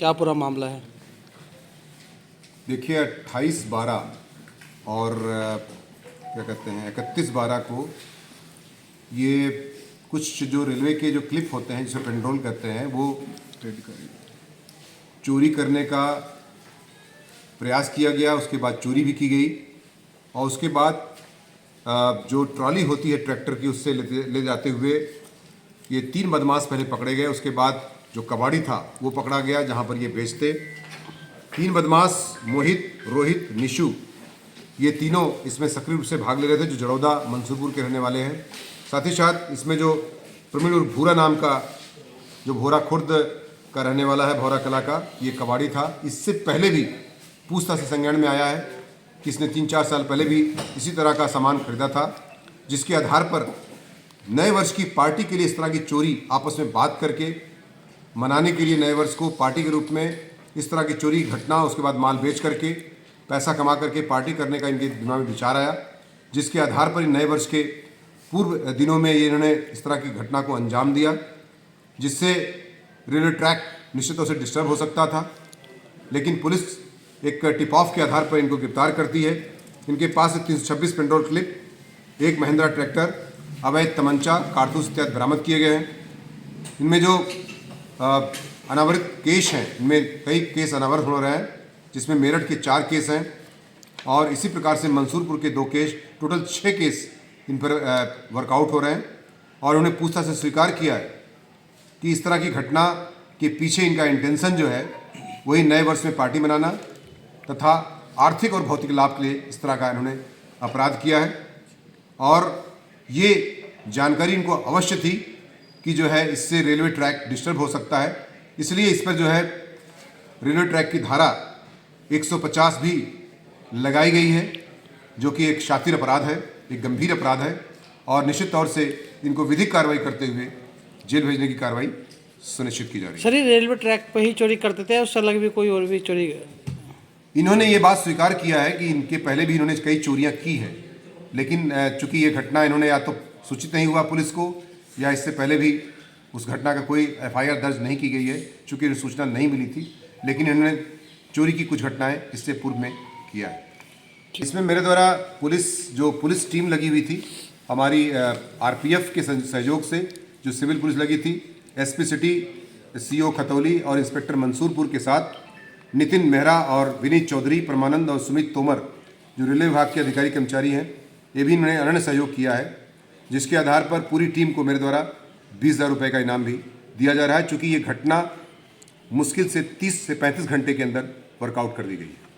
क्या पूरा मामला है? देखिए 28/12 और क्या कहते हैं 31/12 को ये कुछ जो रेलवे के जो क्लिप होते हैं जिसे पेंड्रोल कहते हैं वो चोरी करने का प्रयास किया गया। उसके बाद चोरी भी की गई और उसके बाद जो ट्रॉली होती है ट्रैक्टर की उससे ले जाते हुए ये 3 बदमाश पहले पकड़े गए। उसके बाद जो कबाड़ी था वो पकड़ा गया जहाँ पर ये बेचते। 3 बदमाश मोहित, रोहित, निशु ये तीनों इसमें सक्रिय रूप से भाग ले रहे थे, जो जड़ौदा मंसूरपुर के रहने वाले हैं। साथ ही साथ इसमें जो प्रवीण उर्फ भूरा नाम का जो भोरा खुर्द का रहने वाला है, भौरा कला का, ये कबाड़ी था। इससे पहले भी पूछताछ से संज्ञान में आया है कि इसने 3-4 साल पहले भी इसी तरह का सामान खरीदा था, जिसके आधार पर नए वर्ष की पार्टी के लिए इस तरह की चोरी आपस में बात करके मनाने के लिए नए वर्ष को पार्टी के रूप में इस तरह की चोरी घटना, उसके बाद माल बेच करके पैसा कमा करके पार्टी करने का इनके दिमाग में विचार आया, जिसके आधार पर नए वर्ष के पूर्व दिनों में ये इन्होंने इस तरह की घटना को अंजाम दिया, जिससे रेलवे ट्रैक निश्चित तौर से डिस्टर्ब हो सकता था। लेकिन पुलिस एक टिप ऑफ के आधार पर इनको गिरफ्तार करती है। इनके पास से 326 पेट्रोल क्लिप, एक महिंद्रा ट्रैक्टर, अवैध तमंचा, कारतूस इत्यादि बरामद किए गए हैं। इनमें जो अनावृत केस हैं, इनमें कई केस अनावृत हो रहे हैं, जिसमें मेरठ के 4 केस हैं और इसी प्रकार से मंसूरपुर के 2 केस, टोटल 6 केस इन पर वर्कआउट हो रहे हैं। और उन्हें पूछताछ से स्वीकार किया है कि इस तरह की घटना के पीछे इनका इंटेंशन जो है वही नए वर्ष में पार्टी मनाना तथा आर्थिक और भौतिक लाभ के लिए इस तरह का इन्होंने अपराध किया है। और ये जानकारी इनको अवश्य थी कि जो है इससे रेलवे ट्रैक डिस्टर्ब हो सकता है, इसलिए इस पर जो है रेलवे ट्रैक की धारा 150 भी लगाई गई है, जो कि एक शातिर अपराध है, एक गंभीर अपराध है। और निश्चित तौर से इनको विधिक कार्रवाई करते हुए जेल भेजने की कार्रवाई सुनिश्चित की जा रही है। सर, ये रेलवे ट्रैक पर ही चोरी करते थे, उससे अलग भी कोई और भी चोरी? इन्होंने ये बात स्वीकार किया है कि इनके पहले भी इन्होंने कई चोरियां की हैं, लेकिन चूंकि ये घटना इन्होंने या तो सूचित नहीं हुआ पुलिस को या इससे पहले भी उस घटना का कोई FIR दर्ज नहीं की गई है, चूंकि इन्हें सूचना नहीं मिली थी। लेकिन इन्होंने चोरी की कुछ घटनाएं इससे पूर्व में किया है। इसमें मेरे द्वारा पुलिस टीम लगी हुई थी, हमारी RPF के सहयोग से जो सिविल पुलिस लगी थी, SP सिटी, CO खतौली और इंस्पेक्टर मंसूरपुर के साथ नितिन मेहरा और विनीत चौधरी, परमानंद और सुमित तोमर जो रेलवे विभाग के अधिकारी कर्मचारी हैं, ये भी इन्होंने अनन्य सहयोग किया है, जिसके आधार पर पूरी टीम को मेरे द्वारा 20,000 रुपये का इनाम भी दिया जा रहा है, चूँकि ये घटना मुश्किल से 30 से 35 घंटे के अंदर वर्कआउट कर दी गई है।